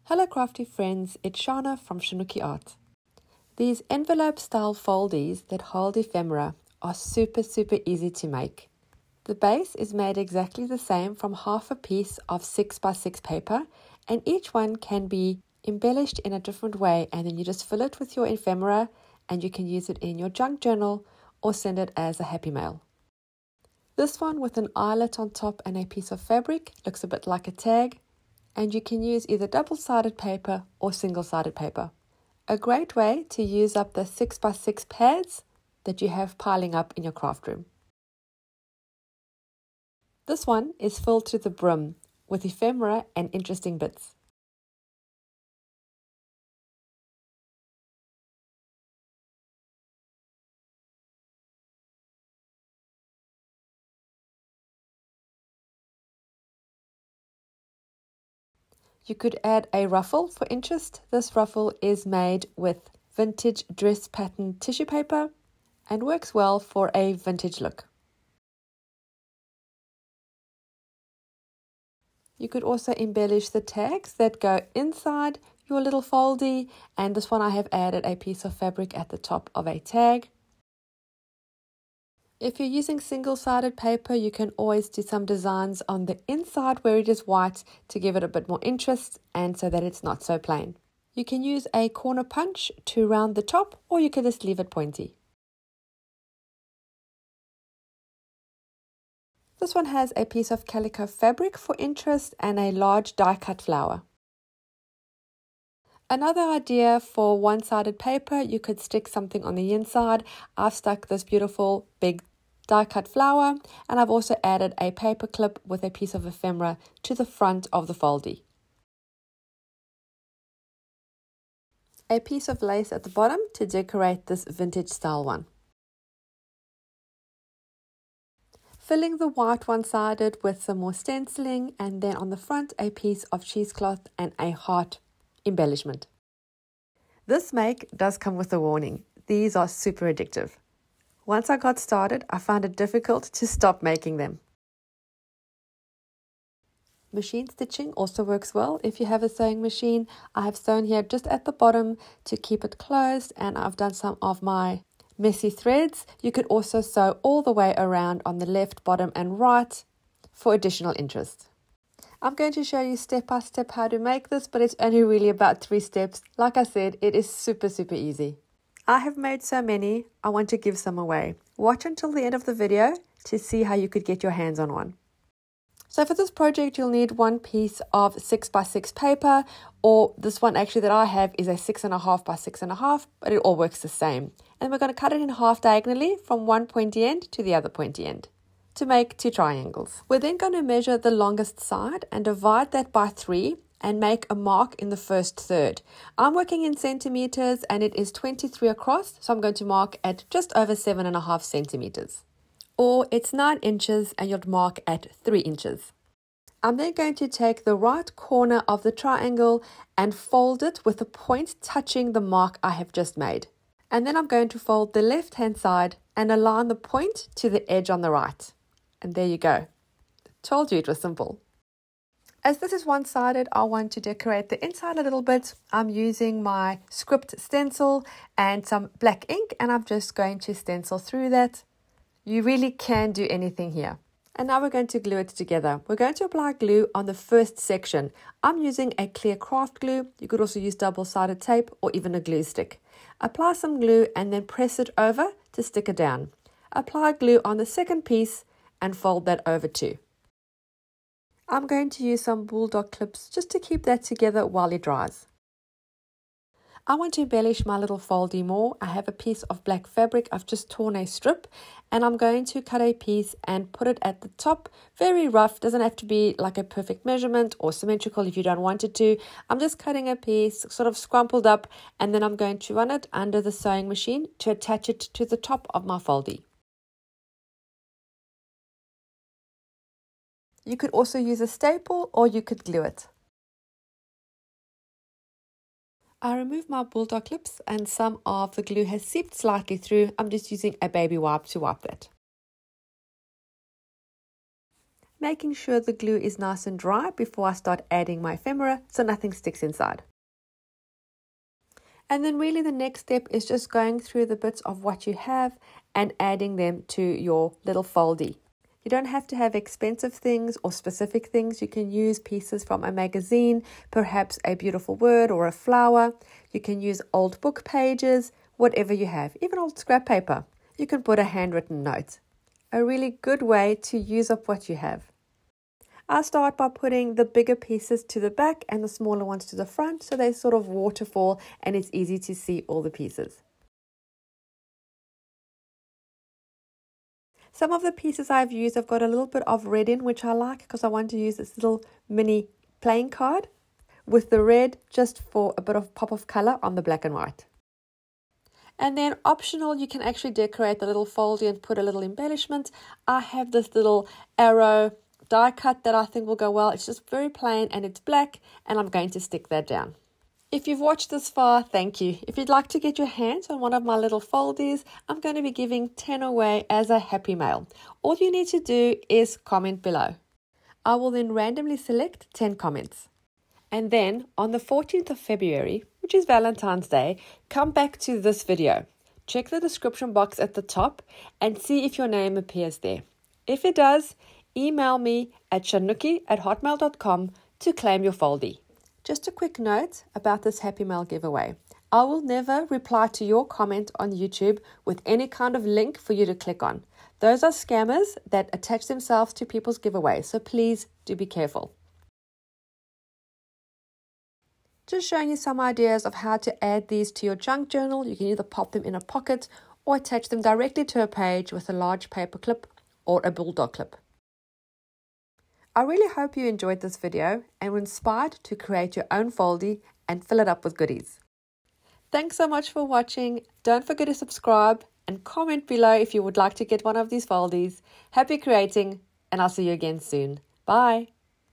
Hello crafty friends, it's Shana from ShanoukiArt. These envelope style foldies that hold ephemera are super easy to make. The base is made exactly the same from half a piece of 6x6 paper, and each one can be embellished in a different way, and then you just fill it with your ephemera and you can use it in your junk journal or send it as a happy mail. This one with an eyelet on top and a piece of fabric looks a bit like a tag, and you can use either double-sided paper or single-sided paper. A great way to use up the 6x6 pads that you have piling up in your craft room. This one is filled to the brim with ephemera and interesting bits. You could add a ruffle for interest. This ruffle is made with vintage dress pattern tissue paper and works well for a vintage look. You could also embellish the tags that go inside your little foldie, and this one I have added a piece of fabric at the top of a tag. If you're using single-sided paper, you can always do some designs on the inside where it is white to give it a bit more interest and so that it's not so plain. You can use a corner punch to round the top, or you can just leave it pointy. This one has a piece of calico fabric for interest and a large die-cut flower. Another idea for one-sided paper, you could stick something on the inside. I've stuck this beautiful big die-cut flower, and I've also added a paper clip with a piece of ephemera to the front of the foldie. A piece of lace at the bottom to decorate this vintage style one. Filling the white one-sided with some more stenciling, and then on the front a piece of cheesecloth and a heart embellishment. This make does come with a warning. These are super addictive. Once I got started, I found it difficult to stop making them. Machine stitching also works well if you have a sewing machine. I have sewn here just at the bottom to keep it closed, and I've done some of my messy threads. You could also sew all the way around on the left, bottom and right for additional interest. I'm going to show you step by step how to make this, but it's only really about 3 steps. Like I said, it is super easy. I have made so many, I want to give some away. Watch until the end of the video to see how you could get your hands on one. So for this project, you'll need one piece of 6x6 paper, or this one actually that I have is a 6.5 by 6.5, but it all works the same. And we're going to cut it in half diagonally from one pointy end to the other pointy end to make 2 triangles. We're then going to measure the longest side and divide that by 3 and make a mark in the first third. I'm working in centimeters and it is 23 across, so I'm going to mark at just over 7.5 centimeters. Or it's 9 inches and you'll mark at 3 inches. I'm then going to take the right corner of the triangle and fold it with the point touching the mark I have just made. And then I'm going to fold the left hand side and align the point to the edge on the right. And there you go. Told you it was simple. As this is one-sided, I want to decorate the inside a little bit. I'm using my script stencil and some black ink, and I'm just going to stencil through that. You really can do anything here. And now we're going to glue it together. We're going to apply glue on the first section. I'm using a clear craft glue. You could also use double-sided tape or even a glue stick. Apply some glue and then press it over to stick it down. Apply glue on the second piece and fold that over too. I'm going to use some bulldog clips just to keep that together while it dries. I want to embellish my little foldie more. I have a piece of black fabric. I've just torn a strip and I'm going to cut a piece and put it at the top. Very rough, doesn't have to be like a perfect measurement or symmetrical if you don't want it to. I'm just cutting a piece sort of scrumpled up, and then I'm going to run it under the sewing machine to attach it to the top of my foldie. You could also use a staple or you could glue it. I remove my bulldog clips and some of the glue has seeped slightly through. I'm just using a baby wipe to wipe that. making sure the glue is nice and dry before I start adding my ephemera so nothing sticks inside. And then really the next step is just going through the bits of what you have and adding them to your little foldie. You don't have to have expensive things or specific things. You can use pieces from a magazine, perhaps a beautiful word or a flower. You can use old book pages, whatever you have, even old scrap paper. You can put a handwritten note. A really good way to use up what you have. I start by putting the bigger pieces to the back and the smaller ones to the front, so they sort of waterfall and it's easy to see all the pieces. Some of the pieces I've used, I've got a little bit of red in, which I like because I want to use this little mini playing card with the red just for a bit of pop of color on the black and white. And then optional, you can actually decorate the little foldie and put a little embellishment. I have this little arrow die cut that I think will go well. It's just very plain and it's black, and I'm going to stick that down. If you've watched this far, thank you. If you'd like to get your hands on one of my little foldies, I'm going to be giving 10 away as a happy mail. All you need to do is comment below. I will then randomly select 10 comments. And then on the 14th of February, which is Valentine's Day, come back to this video. Check the description box at the top and see if your name appears there. If it does, email me at shanouki@hotmail.com to claim your foldie. Just a quick note about this Happy Mail giveaway. I will never reply to your comment on YouTube with any kind of link for you to click on. Those are scammers that attach themselves to people's giveaways, so please do be careful. Just showing you some ideas of how to add these to your junk journal. You can either pop them in a pocket or attach them directly to a page with a large paper clip or a bulldog clip. I really hope you enjoyed this video and were inspired to create your own foldie and fill it up with goodies. Thanks so much for watching. Don't forget to subscribe and comment below if you would like to get one of these foldies. Happy creating, and I'll see you again soon. Bye.